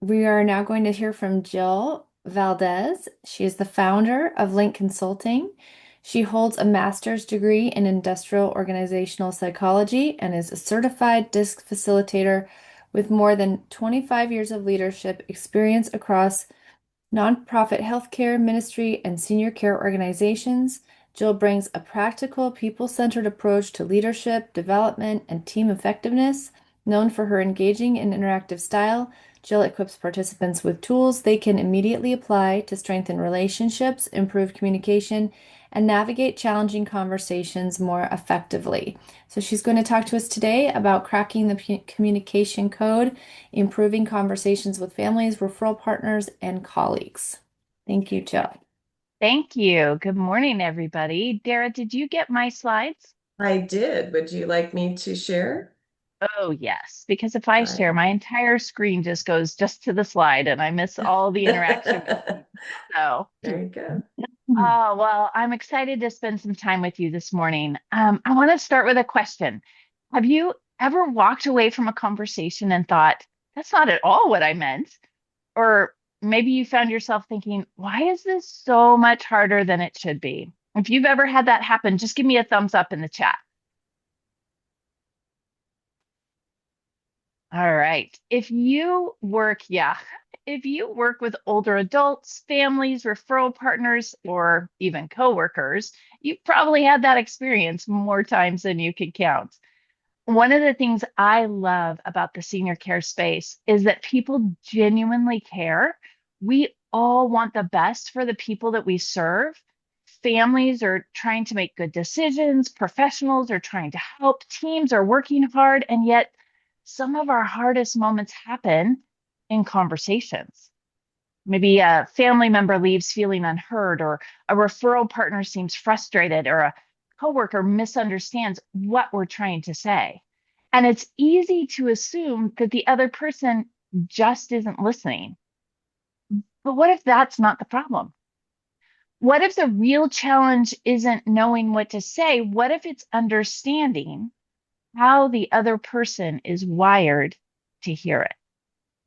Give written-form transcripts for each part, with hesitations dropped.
We are now going to hear from Jill Valdez. She is the founder of Link Consulting. She holds a master's degree in industrial organizational psychology and is a certified DISC facilitator with more than 25 years of leadership experience across nonprofit healthcare, ministry, and senior care organizations. Jill brings a practical, people-centered approach to leadership, development, and team effectiveness. Known for her engaging and interactive style, Jill equips participants with tools they can immediately apply to strengthen relationships, improve communication, and navigate challenging conversations more effectively. So she's going to talk to us today about cracking the communication code, improving conversations with families, referral partners, and colleagues. Thank you, Jill. Thank you. Good morning, everybody. Dara, did you get my slides? I did. Would you like me to share? Oh, yes, because if I I share, my entire screen just goes just to the slide and I miss all the interaction with people. So, There you go. oh, well, I'm excited to spend some time with you this morning. I want to start with a question. Have you ever walked away from a conversation and thought, that's not at all what I meant? Or maybe you found yourself thinking, why is this so much harder than it should be? If you've ever had that happen, just give me a thumbs up in the chat. All right. If you work with older adults, families, referral partners, or even coworkers, you've probably had that experience more times than you can count. One of the things I love about the senior care space is that people genuinely care. We all want the best for the people that we serve. Families are trying to make good decisions, professionals are trying to help, teams are working hard, and yet some of our hardest moments happen in conversations. Maybe a family member leaves feeling unheard, or a referral partner seems frustrated, or a coworker misunderstands what we're trying to say. And it's easy to assume that the other person just isn't listening. But what if that's not the problem? What if the real challenge isn't knowing what to say? What if it's understanding how the other person is wired to hear it?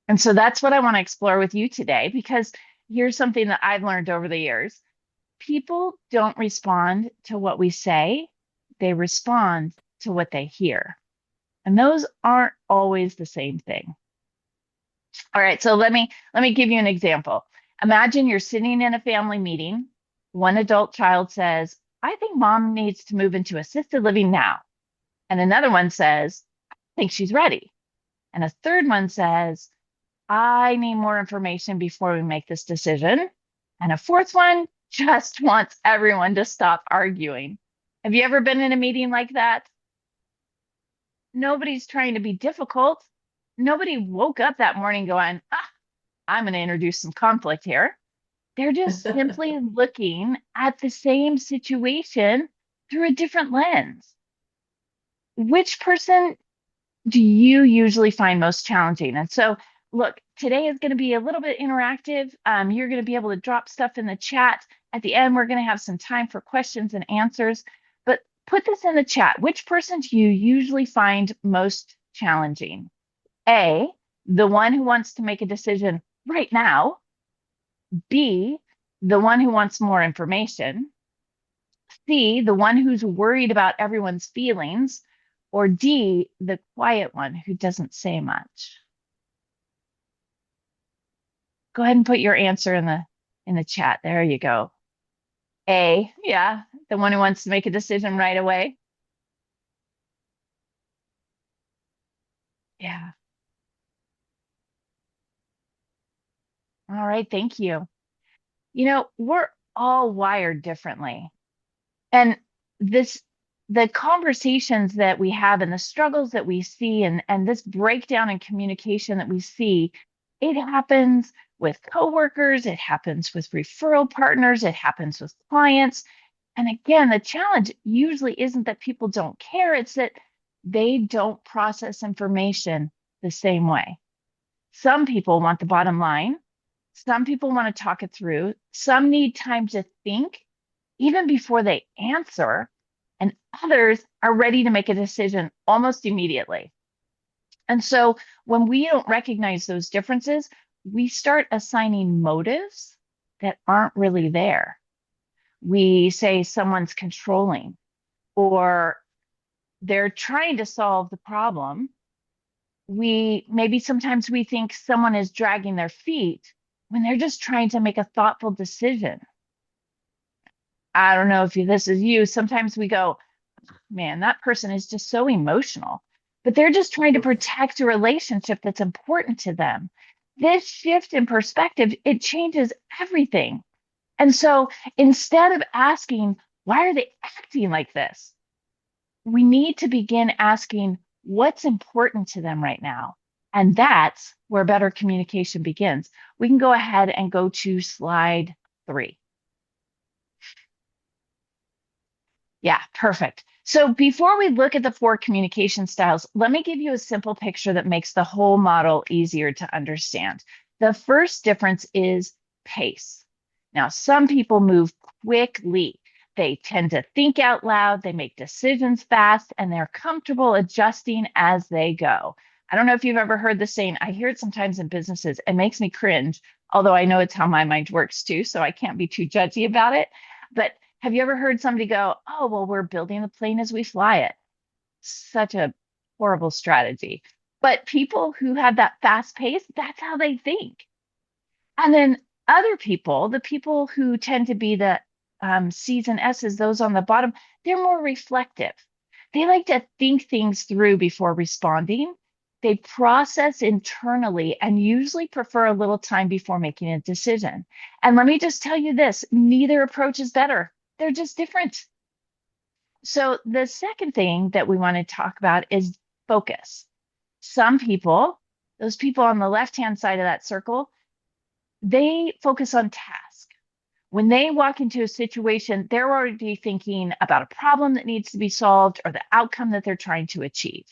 And so that's what I want to explore with you today, because here's something that I've learned over the years. People don't respond to what we say, they respond to what they hear. And those aren't always the same thing. All right, so let me give you an example. Imagine you're sitting in a family meeting. One adult child says, "I think mom needs to move into assisted living now." And another one says, "I think she's ready." And a third one says, "I need more information before we make this decision." And a fourth one just wants everyone to stop arguing. Have you ever been in a meeting like that? Nobody's trying to be difficult. Nobody woke up that morning going, I'm going to introduce some conflict here. They're just simply looking at the same situation through a different lens. Which person do you usually find most challenging? And so, look, today is going to be a little bit interactive. You're going to be able to drop stuff in the chat. At the end, we're going to have some time for questions and answers. But put this in the chat. Which person do you usually find most challenging? A, the one who wants to make a decision right now. B, the one who wants more information. C, the one who's worried about everyone's feelings. Or D, the quiet one who doesn't say much. Go ahead and put your answer in the chat. There you go. A, yeah, the one who wants to make a decision right away. Yeah. All right, thank you. We're all wired differently. And this the conversations that we have and the struggles that we see and this breakdown in communication that we see, it happens with coworkers, it happens with referral partners, it happens with clients. And again, the challenge usually isn't that people don't care, it's that they don't process information the same way. Some people want the bottom line. Some people want to talk it through. Some need time to think even before they answer, and others are ready to make a decision almost immediately. And so when we don't recognize those differences, we start assigning motives that aren't really there. We say someone's controlling or they're trying to solve the problem. Maybe sometimes we think someone is dragging their feet when they're just trying to make a thoughtful decision. I don't know if this is you. Sometimes we go, man, that person is just so emotional, but they're just trying to protect a relationship that's important to them. This shift in perspective, it changes everything. And so instead of asking, why are they acting like this? We need to begin asking what's important to them right now. And that's where better communication begins. We can go ahead and go to slide 3. Yeah, perfect. So before we look at the 4 communication styles, let me give you a simple picture that makes the whole model easier to understand. The first difference is pace. Now, some people move quickly. They tend to think out loud, they make decisions fast, and they're comfortable adjusting as they go. I don't know if you've ever heard the saying, I hear it sometimes in businesses. It makes me cringe, although I know it's how my mind works too, so I can't be too judgy about it. But have you ever heard somebody go, oh, well, we're building the plane as we fly it? Such a horrible strategy. But people who have that fast pace, that's how they think. And then other people, the people who tend to be the C's and S's, those on the bottom, they're more reflective. They like to think things through before responding. They process internally and usually prefer a little time before making a decision. And let me just tell you this, neither approach is better. They're just different. So the second thing that we want to talk about is focus. Some people, those people on the left-hand side of that circle, they focus on task. When they walk into a situation, they're already thinking about a problem that needs to be solved or the outcome that they're trying to achieve.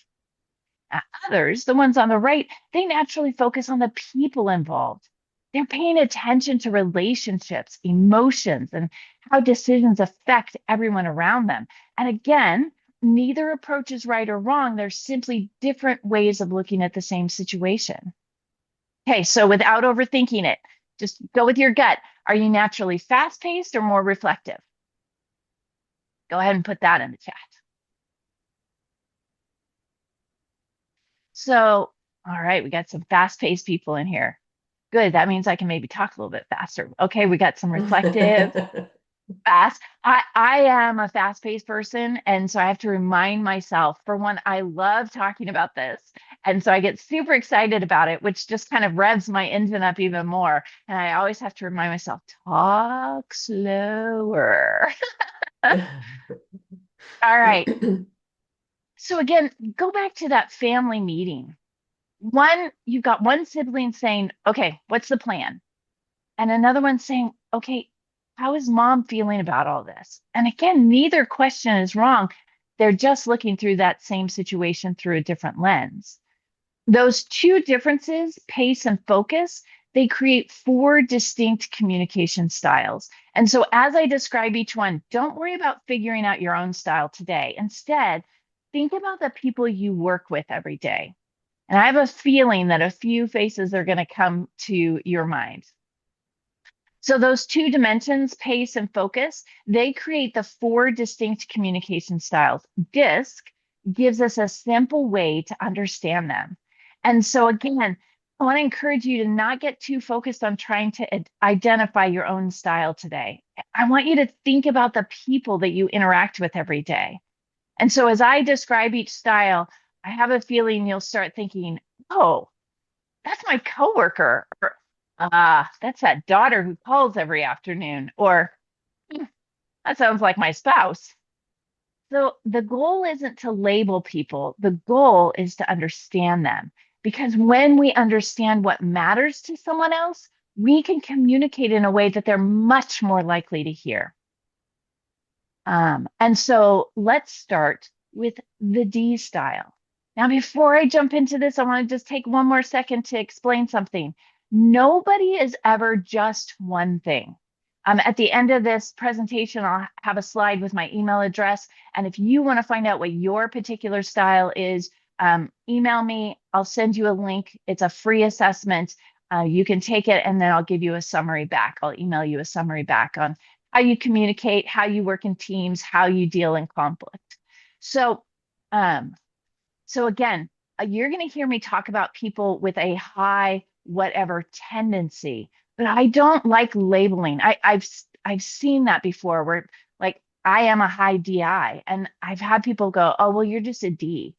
Others, the ones on the right, they naturally focus on the people involved. They're paying attention to relationships, emotions, and how decisions affect everyone around them. And again, neither approach is right or wrong. There's simply different ways of looking at the same situation. Okay, so without overthinking it, just go with your gut. Are you naturally fast-paced or more reflective? Go ahead and put that in the chat. So, all right, we got some fast-paced people in here. Good, that means I can maybe talk a little bit faster. Okay, we got some reflective, fast. I am a fast-paced person, and so I have to remind myself, for one, I love talking about this. And so I get super excited about it, which just kind of revs my engine up even more. And I always have to remind myself, talk slower. All right. So again, go back to that family meeting. You've got one sibling saying, okay, what's the plan? And another one saying, okay, how is mom feeling about all this? And again, neither question is wrong. They're just looking through that same situation through a different lens. Those two differences, pace and focus, they create 4 distinct communication styles. And so as I describe each one, don't worry about figuring out your own style today. Instead, think about the people you work with every day. And I have a feeling that a few faces are going to come to your mind. So those 2 dimensions, pace and focus, they create the 4 distinct communication styles. DISC gives us a simple way to understand them. And so again, I want to encourage you to not get too focused on trying to identify your own style today. I want you to think about the people that you interact with every day. And so as I describe each style, I have a feeling you'll start thinking, oh, that's my coworker, or that's that daughter who calls every afternoon, or that sounds like my spouse. So the goal isn't to label people. The goal is to understand them. Because when we understand what matters to someone else, we can communicate in a way that they're much more likely to hear. And so let's start with the D style. Now, before I jump into this, I want to just take one more second to explain something. Nobody is ever just one thing. At the end of this presentation, I'll have a slide with my email address. And if you want to find out what your particular style is, email me. I'll send you a link. It's a free assessment. You can take it and then I'll give you a summary back. I'll email you a summary back on how you communicate, how you work in teams, how you deal in conflict. So, um, so again, you're going to hear me talk about people with a high whatever tendency, but I don't like labeling. I've seen that before where like I am a high DI, and I've had people go, "Oh, well, you're just a D."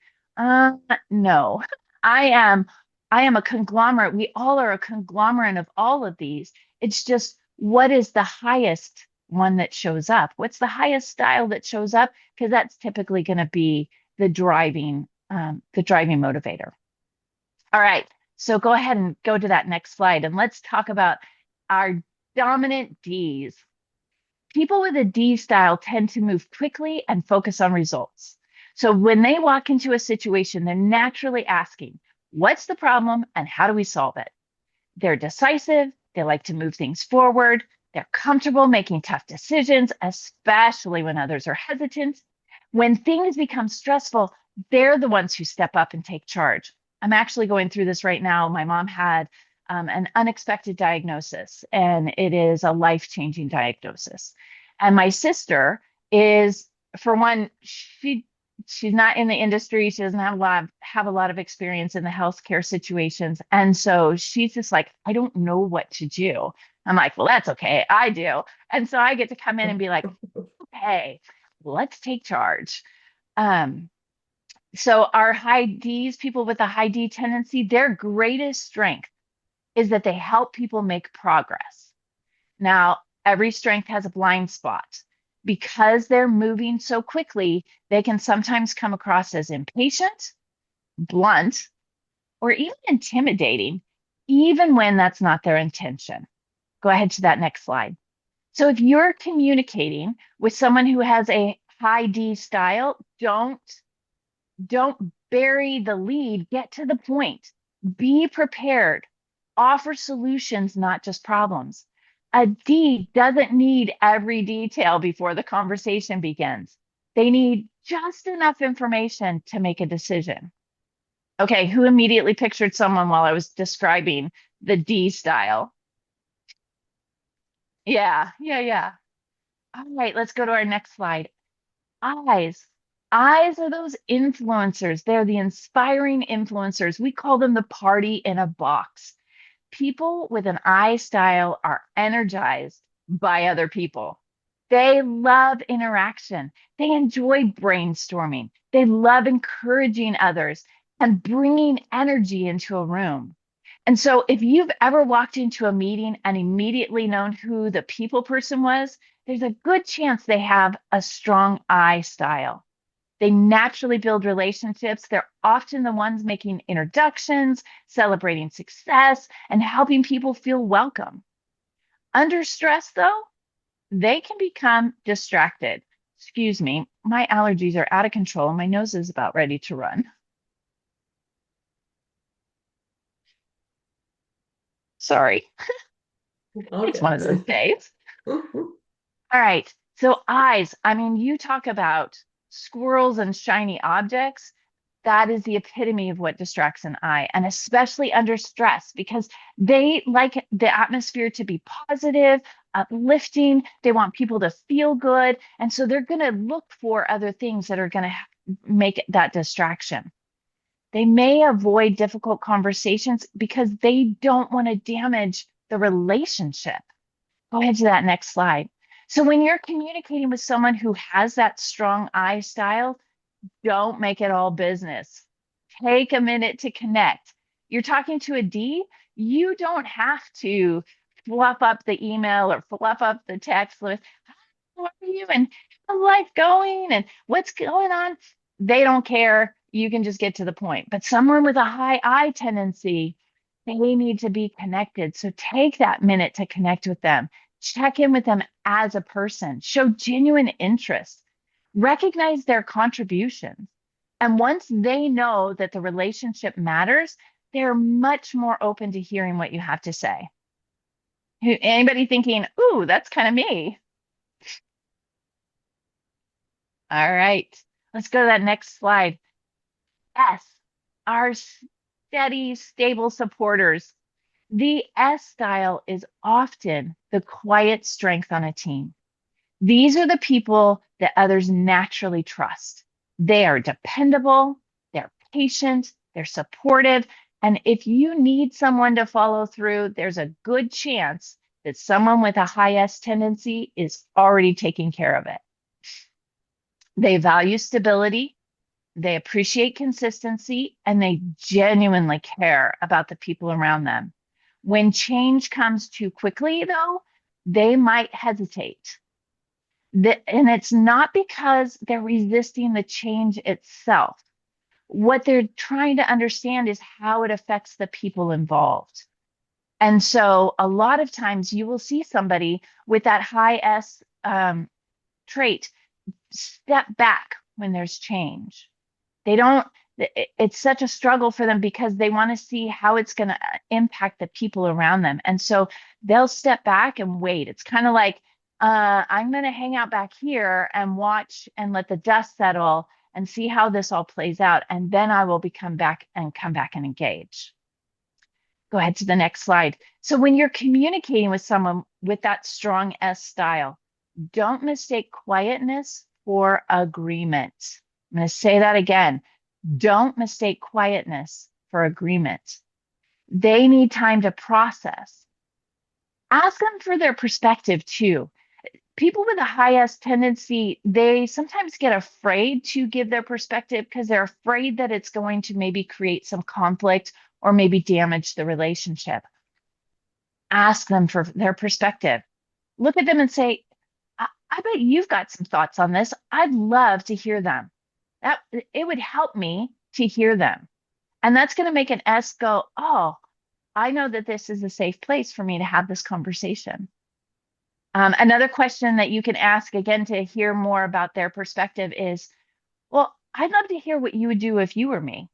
No, I am. I am a conglomerate. We all are a conglomerate of all of these. It's just what is the highest one that shows up? What's the highest style that shows up? Because that's typically going to be the driving motivator. All right, so go ahead and go to that next slide and let's talk about our dominant Ds. People with a D style tend to move quickly and focus on results. So when they walk into a situation, they're naturally asking, what's the problem and how do we solve it? They're decisive, they like to move things forward, they're comfortable making tough decisions, especially when others are hesitant. When things become stressful, they're the ones who step up and take charge. I'm actually going through this right now. My mom had an unexpected diagnosis, and it is a life-changing diagnosis. And my sister is, for one, she's not in the industry. She doesn't have a lot of experience in the healthcare situations. And so she's just like, I don't know what to do. I'm like, well, that's okay. I do. And so I get to come in and be like, okay, let's take charge. Um, so our high Ds, people with a high D tendency, their greatest strength is that they help people make progress. Now, every strength has a blind spot. Because they're moving so quickly, they can sometimes come across as impatient, blunt, or even intimidating, even when that's not their intention. Go ahead to that next slide. So if you're communicating with someone who has a high D style, don't bury the lead, get to the point. Be prepared. Offer solutions, not just problems. A D doesn't need every detail before the conversation begins. They need just enough information to make a decision. Okay, who immediately pictured someone while I was describing the D style? Yeah, yeah, yeah. All right, let's go to our next slide. Eyes. Eyes are those influencers. They're the inspiring influencers. We call them the party in a box. People with an I style are energized by other people. They love interaction. They enjoy brainstorming. They love encouraging others and bringing energy into a room. And so, if you've ever walked into a meeting and immediately known who the people person was, there's a good chance they have a strong I style. They naturally build relationships. They're often the ones making introductions, celebrating success, and helping people feel welcome. Under stress, though, they can become distracted. Excuse me, my allergies are out of control and my nose is about ready to run. Sorry, All it's one of those good. days. All right. So eyes, I mean, you talk about squirrels and shiny objects. That is the epitome of what distracts an eye, and especially under stress, because they like the atmosphere to be positive, uplifting. They want people to feel good. And so they're going to look for other things that are going to make that distraction. They may avoid difficult conversations because they don't want to damage the relationship. Go ahead to that next slide. So when you're communicating with someone who has that strong I style, don't make it all business. Take a minute to connect. You're talking to a D, you don't have to fluff up the email or fluff up the text with, how are you? And how's life going? And what's going on? They don't care. You can just get to the point. But someone with a high I tendency, they need to be connected. So take that minute to connect with them. Check in with them as a person. Show genuine interest. Recognize their contributions. And once they know that the relationship matters, they're much more open to hearing what you have to say. Anybody thinking, ooh, that's kind of me? All right, let's go to that next slide. S, our steady, stable supporters. The S style is often the quiet strength on a team. These are the people that others naturally trust. They are dependable, they're patient, they're supportive. And if you need someone to follow through, there's a good chance that someone with a high S tendency is already taking care of it. They value stability, they appreciate consistency, and they genuinely care about the people around them. When change comes too quickly, though, they might hesitate. And it's not because they're resisting the change itself. What they're trying to understand is how it affects the people involved. And so a lot of times you will see somebody with that high S trait step back when there's change. They don't, it's such a struggle for them because they want to see how it's going to impact the people around them. And so they'll step back and wait. It's kind of like, I'm going to hang out back here and watch and let the dust settle and see how this all plays out. And then I will come back and engage. Go ahead to the next slide. So when you're communicating with someone with that strong S style, don't mistake quietness for agreement. I'm going to say that again. Don't mistake quietness for agreement. They need time to process. Ask them for their perspective too. People with a high S tendency, they sometimes get afraid to give their perspective because they're afraid that it's going to maybe create some conflict or maybe damage the relationship. Ask them for their perspective. Look at them and say, I bet you've got some thoughts on this. I'd love to hear them. That it would help me to hear them. And that's going to make an S go, oh, I know that this is a safe place for me to have this conversation. Another question that you can ask again to hear more about their perspective is, well, I'd love to hear what you would do if you were me.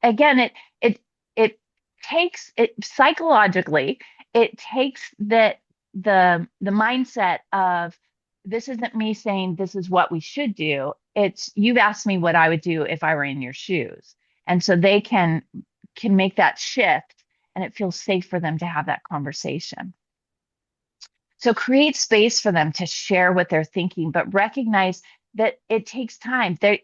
Again, it takes it psychologically, it takes the mindset of this isn't me saying this is what we should do. It's you've asked me what I would do if I were in your shoes. And so they can make that shift and it feels safe for them to have that conversation. So create space for them to share what they're thinking, but recognize that it takes time. They're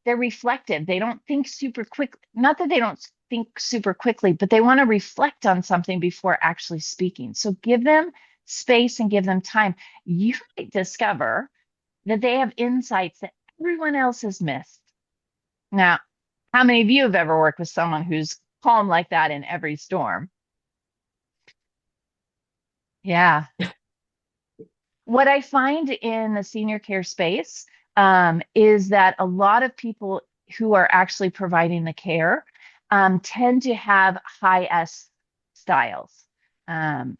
reflective. They don't think super quick. Not that they don't think super quickly, but they want to reflect on something before actually speaking. So give them space and give them time. You might discover that they have insights that everyone else has missed. Now, how many of you have ever worked with someone who's calm like that in every storm? Yeah. What I find in the senior care space is that a lot of people who are actually providing the care tend to have high S styles. Um,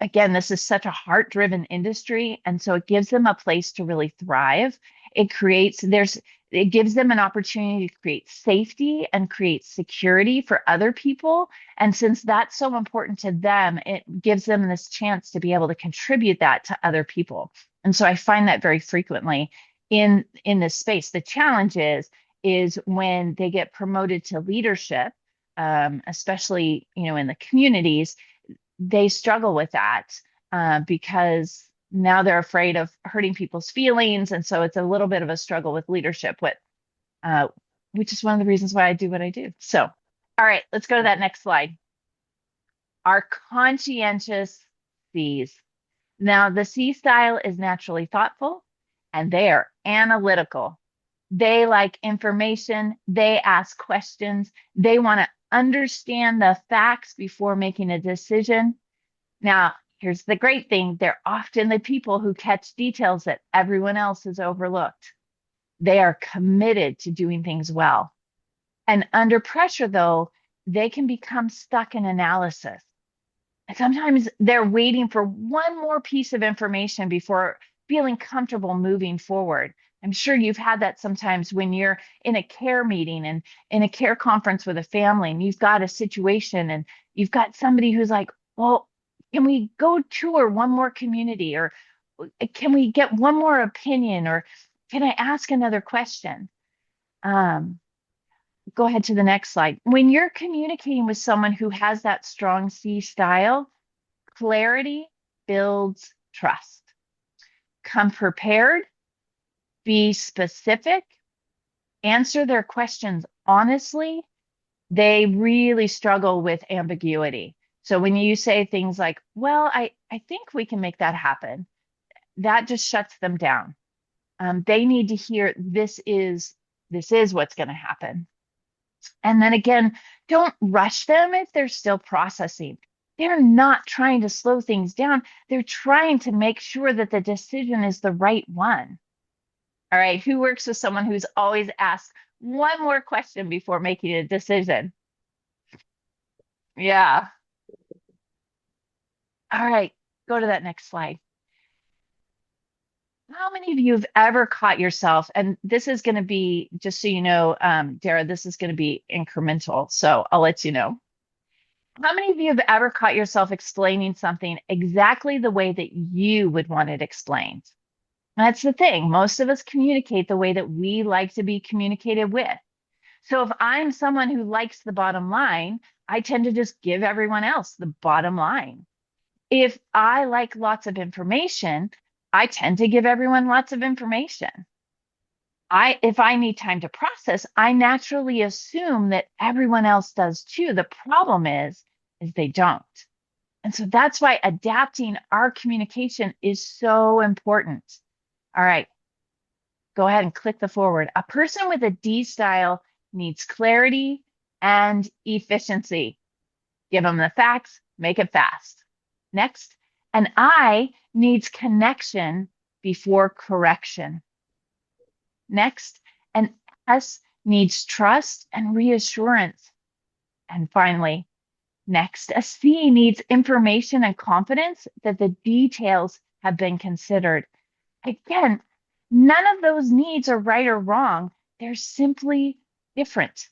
Again, this is such a heart-driven industry, and so it gives them a place to really thrive. It gives them an opportunity to create safety and create security for other people. And since that's so important to them, it gives them this chance to be able to contribute that to other people. And so I find that very frequently in this space. The challenge is when they get promoted to leadership, especially in the communities they struggle with that because now they're afraid of hurting people's feelings. And so it's a little bit of a struggle with leadership, uh, which is one of the reasons why I do what I do. So, all right, let's go to that next slide. Our conscientious Cs. Now, the C style is naturally thoughtful and they are analytical. They like information, they ask questions, they want to understand the facts before making a decision. Now, here's the great thing they're often the people who catch details that everyone else has overlooked. They are committed to doing things well. And under pressure, though, they can become stuck in analysis. And sometimes they're waiting for one more piece of information before feeling comfortable moving forward. I'm sure you've had that sometimes when you're in a care meeting and in a care conference with a family and you've got a situation and you've got somebody who's like, well, can we go tour one more community or can we get one more opinion or can I ask another question? go ahead to the next slide. When you're communicating with someone who has that strong C style, clarity builds trust. Come prepared, be specific, answer their questions honestly. They really struggle with ambiguity. So when you say things like, well, I think we can make that happen, that just shuts them down. They need to hear this is what's going to happen. And then again, don't rush them if they're still processing. They're not trying to slow things down. They're trying to make sure that the decision is the right one. All right, who works with someone who's always asked one more question before making a decision? Yeah. All right, go to that next slide. How many of you have ever caught yourself, and this is going to be, just so you know, Dara, this is going to be incremental, so I'll let you know. How many of you have ever caught yourself explaining something exactly the way that you would want it explained? That's the thing. Most of us communicate the way that we like to be communicated with. So if I'm someone who likes the bottom line, I tend to just give everyone else the bottom line. If I like lots of information, I tend to give everyone lots of information. If I need time to process, I naturally assume that everyone else does too. The problem is they don't. And so that's why adapting our communication is so important. All right, go ahead and click the forward. A person with a D style needs clarity and efficiency. Give them the facts, make it fast. Next, an I needs connection before correction. Next, an S needs trust and reassurance. And finally, next, a C needs information and confidence that the details have been considered. Again, none of those needs are right or wrong. They're simply different.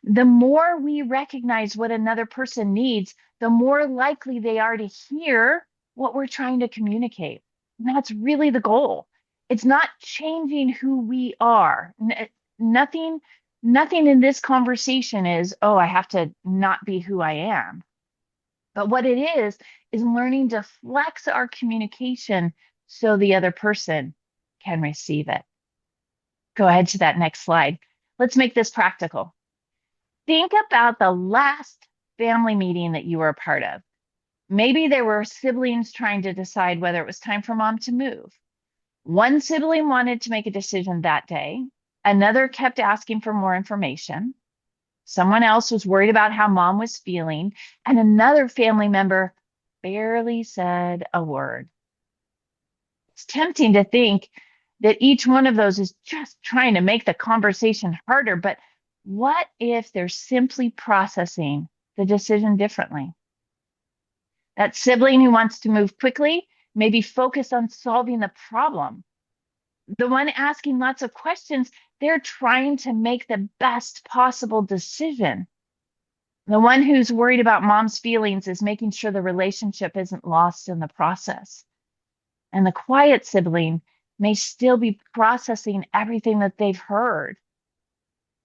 The more we recognize what another person needs, the more likely they are to hear what we're trying to communicate. And that's really the goal. It's not changing who we are. Nothing, nothing in this conversation is, oh, I have to not be who I am. But what it is learning to flex our communication so the other person can receive it. Go ahead to that next slide. Let's make this practical. Think about the last family meeting that you were a part of. Maybe there were siblings trying to decide whether it was time for mom to move. One sibling wanted to make a decision that day. Another kept asking for more information. Someone else was worried about how mom was feeling. And another family member barely said a word. It's tempting to think that each one of those is just trying to make the conversation harder. But what if they're simply processing the decision differently? That sibling who wants to move quickly may be focused on solving the problem. The one asking lots of questions, they're trying to make the best possible decision. The one who's worried about mom's feelings is making sure the relationship isn't lost in the process. And the quiet sibling may still be processing everything that they've heard.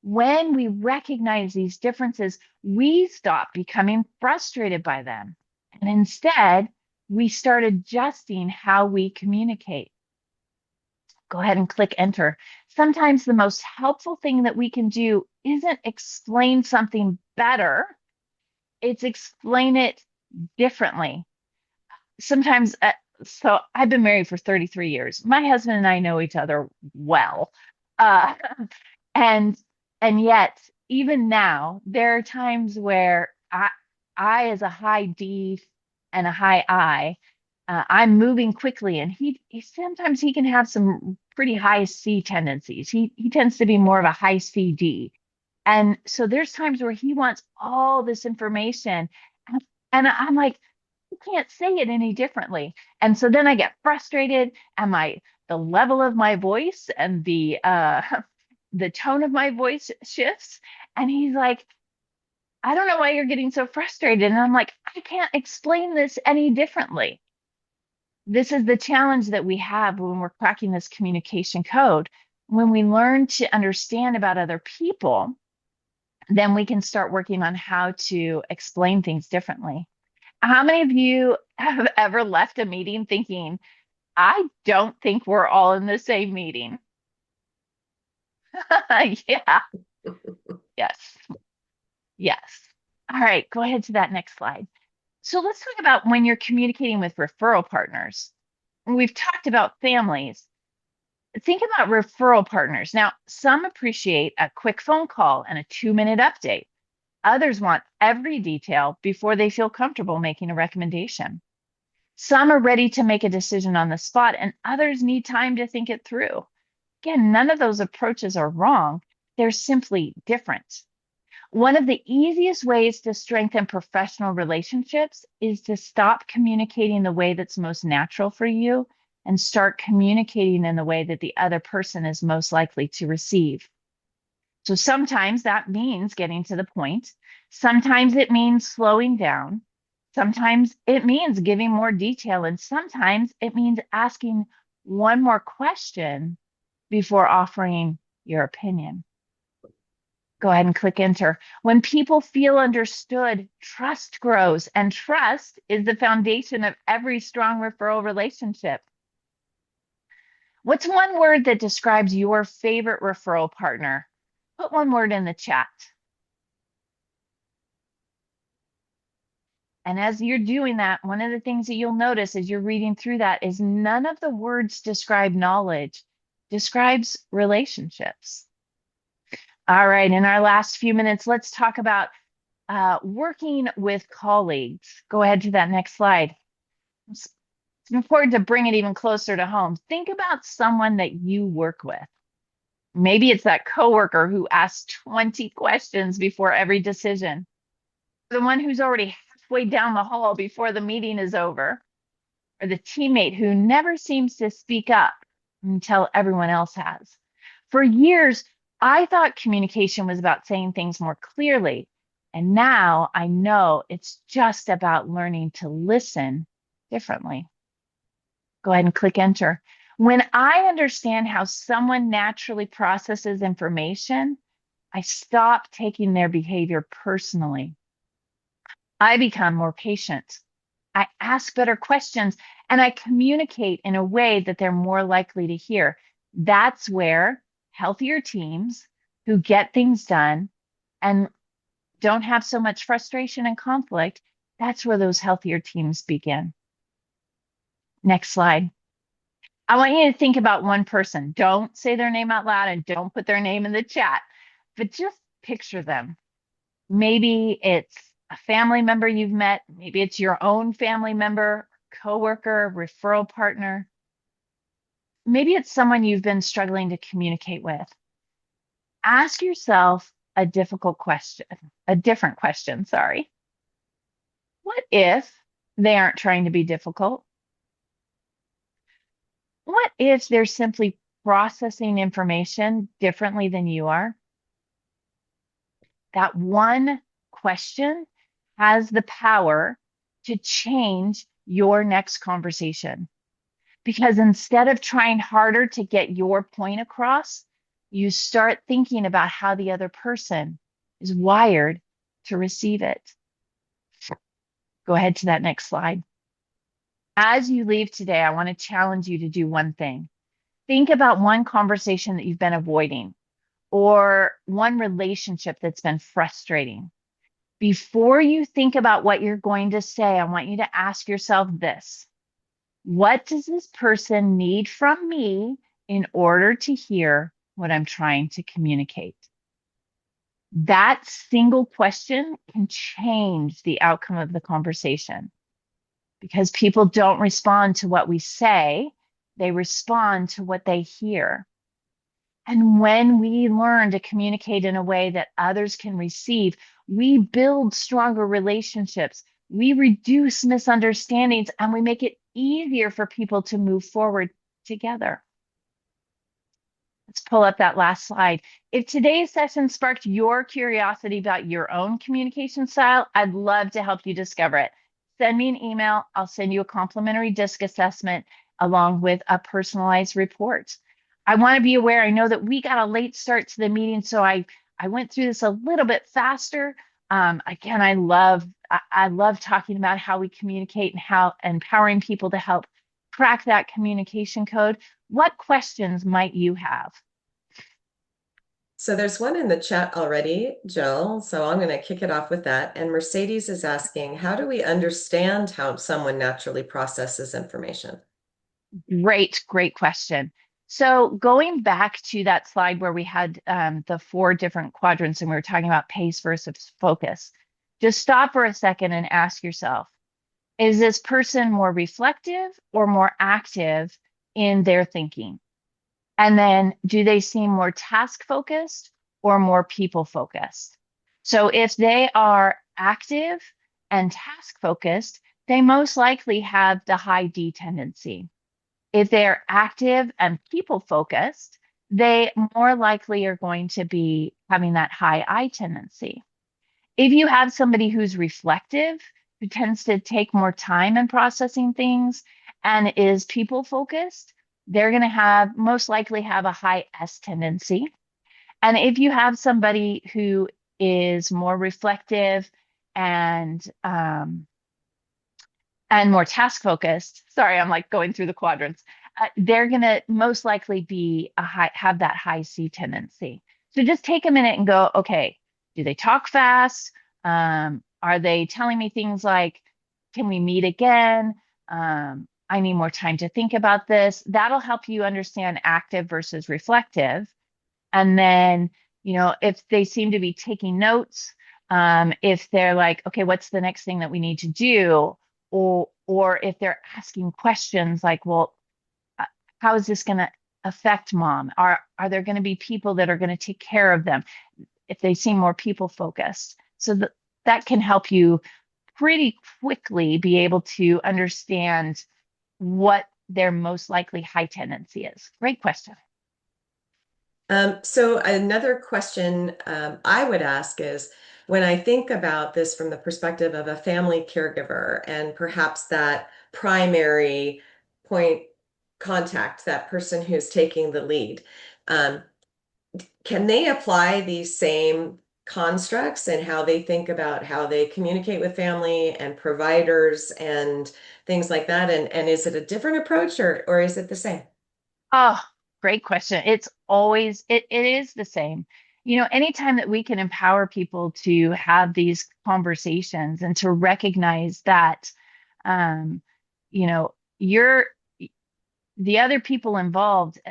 When we recognize these differences, we stop becoming frustrated by them. And instead, we start adjusting how we communicate. Go ahead and click enter. Sometimes the most helpful thing that we can do isn't explain something better, it's explain it differently. Sometimes, so I've been married for 33 years. My husband and I know each other well. Uh, and and yet, even now, there are times where I as a high D and a high I, I'm moving quickly, and he sometimes he can have some pretty high C tendencies. He tends to be more of a high CD, and so there's times where he wants all this information, and, and I'm like, you can't say it any differently. And so then I get frustrated, and the level of my voice and the tone of my voice shifts, and he's like, I don't know why you're getting so frustrated. And I'm like, I can't explain this any differently. This is the challenge that we have when we're cracking this communication code. When we learn to understand about other people, then we can start working on how to explain things differently. How many of you have ever left a meeting thinking, I don't think we're all in the same meeting? Yeah, yes, yes. All right, go ahead to that next slide. So let's talk about when you're communicating with referral partners. We've talked about families. Think about referral partners. Now, some appreciate a quick phone call and a 2-minute update. Others want every detail before they feel comfortable making a recommendation. Some are ready to make a decision on the spot, and others need time to think it through. Again, none of those approaches are wrong. They're simply different. One of the easiest ways to strengthen professional relationships is to stop communicating the way that's most natural for you and start communicating in the way that the other person is most likely to receive. So sometimes that means getting to the point. Sometimes it means slowing down. Sometimes it means giving more detail. And sometimes it means asking one more question before offering your opinion. Go ahead and click enter. When people feel understood, trust grows, and trust is the foundation of every strong referral relationship. What's one word that describes your favorite referral partner? Put one word in the chat. And as you're doing that, one of the things that you'll notice as you're reading through that is none of the words describe knowledge, describes relationships. All right, in our last few minutes, let's talk about working with colleagues. Go ahead to that next slide. It's important to bring it even closer to home. Think about someone that you work with. Maybe it's that coworker who asks 20 questions before every decision, the one who's already halfway down the hall before the meeting is over, or the teammate who never seems to speak up until everyone else has. For years, I thought communication was about saying things more clearly. And now I know it's just about learning to listen differently. Go ahead and click enter. When I understand how someone naturally processes information, I stop taking their behavior personally. I become more patient. I ask better questions and I communicate in a way that they're more likely to hear. That's where healthier teams who get things done and don't have so much frustration and conflict, that's where those healthier teams begin. Next slide. I want you to think about one person. Don't say their name out loud and don't put their name in the chat, but just picture them. Maybe it's a family member you've met. Maybe it's your own family member, coworker, referral partner. Maybe it's someone you've been struggling to communicate with. Ask yourself a difficult question, a different question, sorry. What if they aren't trying to be difficult? What if they're simply processing information differently than you are? That one question has the power to change your next conversation. Because instead of trying harder to get your point across, you start thinking about how the other person is wired to receive it. Go ahead to that next slide. As you leave today, I want to challenge you to do one thing. Think about one conversation that you've been avoiding or one relationship that's been frustrating. Before you think about what you're going to say, I want you to ask yourself this. What does this person need from me in order to hear what I'm trying to communicate? That single question can change the outcome of the conversation because people don't respond to what we say, they respond to what they hear. And when we learn to communicate in a way that others can receive, we build stronger relationships, we reduce misunderstandings, and we make it easier for people to move forward together. Let's pull up that last slide. If today's session sparked your curiosity about your own communication style, I'd love to help you discover it. Send me an email. I'll send you a complimentary DISC assessment along with a personalized report. I want to be aware. I know that we got a late start to the meeting, so I I went through this a little bit faster. Again, I love talking about how we communicate and how empowering people to help crack that communication code. What questions might you have? So there's one in the chat already, Jill. So I'm going to kick it off with that. And Mercedes is asking, how do we understand how someone naturally processes information? Great question. So going back to that slide where we had the four different quadrants and we were talking about pace versus focus, just stop for a second and ask yourself, is this person more reflective or more active in their thinking? And then do they seem more task focused or more people focused? So if they are active and task focused, they most likely have the high D tendency. If they're active and people focused, they more likely are going to be having that high I tendency. If you have somebody who's reflective, who tends to take more time in processing things and is people focused, they're going to have most likely have a high S tendency. And if you have somebody who is more reflective and more task focused, sorry, I'm like going through the quadrants, they're going to most likely be have that high C tendency. So just take a minute and go, okay, do they talk fast? Are they telling me things like, can we meet again? I need more time to think about this. That'll help you understand active versus reflective. And then, if they seem to be taking notes, if they're like, okay, what's the next thing that we need to do? Or if they're asking questions like, well, uh, how is this going to affect mom? Are there going to be people that are going to take care of them? If they seem more people focused. So that can help you pretty quickly be able to understand what their most likely high tendency is. Great question. So another question I would ask is, when I think about this from the perspective of a family caregiver and perhaps that primary point contact, that person who's taking the lead, um, can they apply these same constructs and how they think about how they communicate with family and providers and things like that? And is it a different approach or is it the same? Oh, great question. It is the same. Anytime that we can empower people to have these conversations and to recognize that, um, you know, you're the other people involved,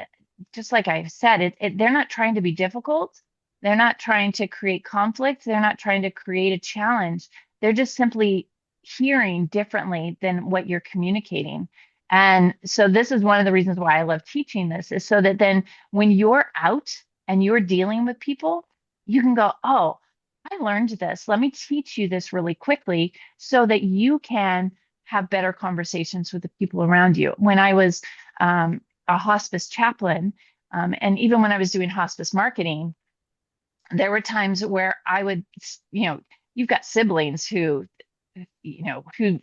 just like I said, they're not trying to be difficult. They're not trying to create conflict. They're not trying to create a challenge. They're just simply hearing differently than what you're communicating. And so this is one of the reasons why I love teaching this is so that then when you're out and you're dealing with people, you can go, oh, I learned this. Let me teach you this really quickly so that you can have better conversations with the people around you. When I was a hospice chaplain, and even when I was doing hospice marketing, there were times where I would, you've got siblings who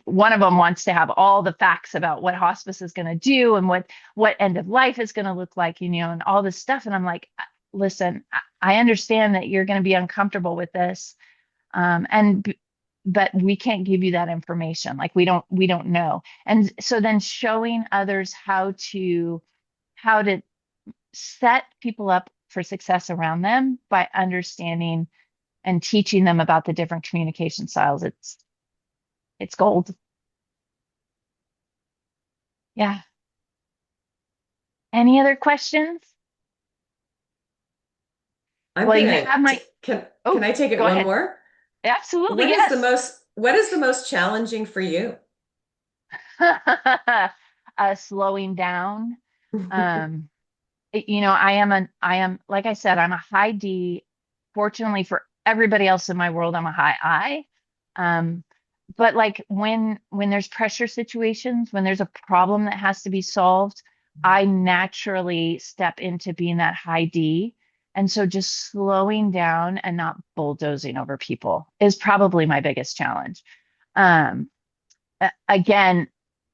one of them wants to have all the facts about what hospice is going to do and what end of life is going to look like, and all this stuff. And I'm like, listen, I understand that you're going to be uncomfortable with this, but we can't give you that information. Like we don't know. And so then showing others how to set people up for success around them by understanding and teaching them about the different communication styles. It's gold. Yeah. Any other questions? I'm Well, you gonna have my, can oh, I take it go one ahead. more? Absolutely, yes. What is the most challenging for you? Slowing down. Um, I am, like I said, I'm a high D. Fortunately for everybody else in my world, I'm a high I. Um, but like when there's pressure situations, when there's a problem that has to be solved, I naturally step into being that high D. And so just slowing down and not bulldozing over people is probably my biggest challenge. Um, Again,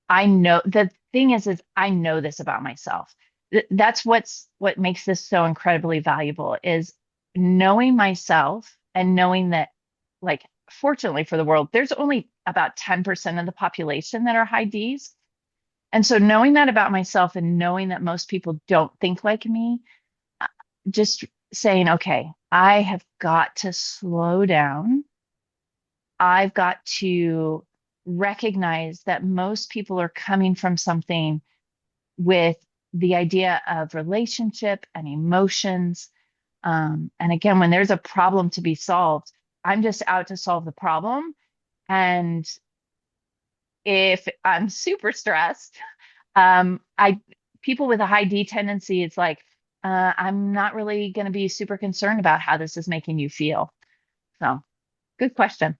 I know the thing is I know this about myself. That's what makes this so incredibly valuable is knowing myself and knowing that, like, fortunately for the world, there's only about 10% of the population that are high Ds. And so knowing that about myself and knowing that most people don't think like me, uh, just saying, okay, I have got to slow down. I've got to recognize that most people are coming from something with the idea of relationship and emotions. And again, when there's a problem to be solved, I'm just out to solve the problem. And if I'm super stressed, I people with a high D tendency, it's like, I'm not really going to be super concerned about how this is making you feel. So, good question.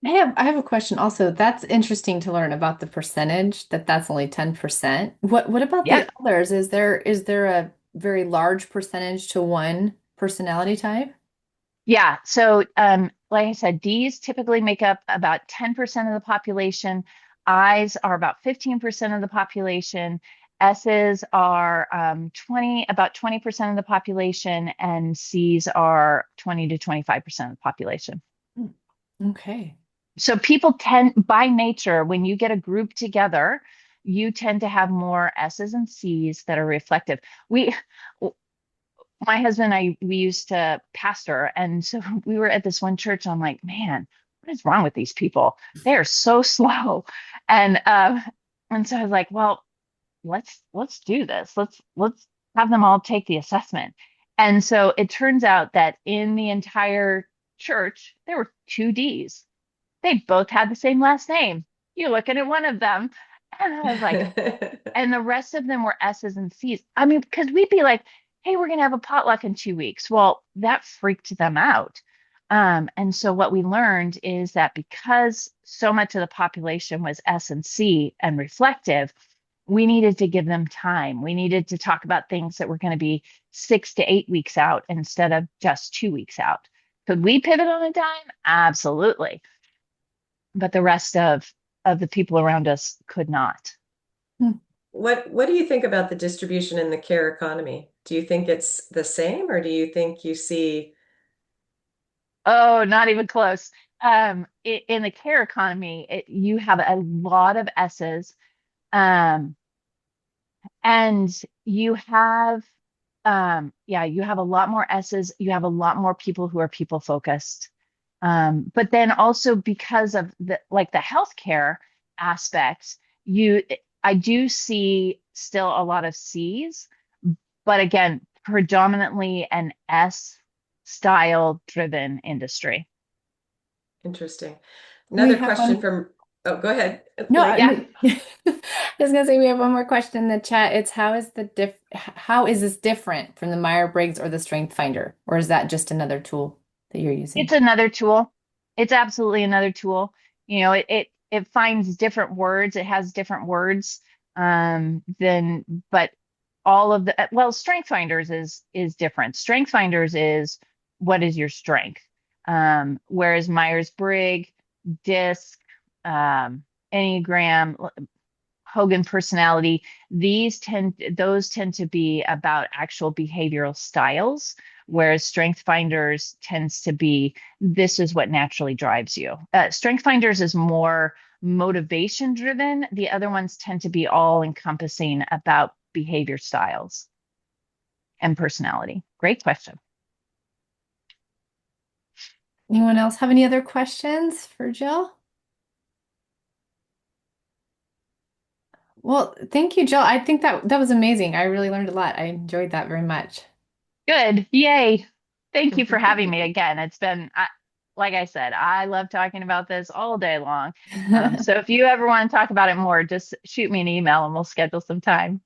I have a question also. That's interesting to learn about the percentage that that's only 10%. What about Yeah. the others? Is there a very large percentage to one personality type? Yeah. So, like I said, D's typically make up about 10% of the population. I's are about 15% of the population. S's are about 20% of the population, and C's are 20 to 25% of the population. Hmm. Okay. So people tend, by nature, when you get a group together, you tend to have more S's and C's that are reflective. We, my husband and I, we used to pastor, and so we were at this one church. I'm like, man, what is wrong with these people? They are so slow, and so I was like, well, let's do this. Let's have them all take the assessment. And so it turns out that in the entire church, there were two D's. They both had the same last name. You're looking at one of them. And I was like, and the rest of them were S's and C's. I mean, because we'd be like, hey, we're going to have a potluck in 2 weeks. Well, that freaked them out. And so what we learned is that because so much of the population was S and C and reflective, we needed to give them time. We needed to talk about things that were going to be 6 to 8 weeks out instead of just 2 weeks out. Could we pivot on a dime? Absolutely, but the rest of the people around us could not. Hmm. What do you think about the distribution in the care economy? Do you think it's the same, or do you think you see? Oh, not even close. In the care economy, you have a lot of S's, um, and you have, yeah, you have a lot more S's. You have a lot more people who are people focused. But then also because of the healthcare aspects, I do see still a lot of C's, but again, predominantly an S style driven industry. Interesting. We Another have question one. from, oh, go ahead, No, Blake. Yeah, I was gonna say we have one more question in the chat. It's how is this different from the Meyer-Briggs or the Strength Finder? Or is that just another tool that you're it's using? another tool. It's absolutely another tool. It finds different words. It has different words than, but all of the well, Strength Finders is different. Strength Finders is what is your strength, whereas Myers-Briggs, DISC, um, Enneagram, Hogan personality, those tend to be about actual behavioral styles, whereas Strength Finders tends to be this is what naturally drives you. Strength Finders is more motivation driven. The other ones tend to be all encompassing about behavior styles and personality. Great question. Anyone else have any other questions for Jill? Well, thank you, Jill. I think that was amazing. I really learned a lot. I enjoyed that very much. Good. Yay. Thank you for having me again. Like I said, I love talking about this all day long. So if you ever want to talk about it more, just shoot me an email and we'll schedule some time.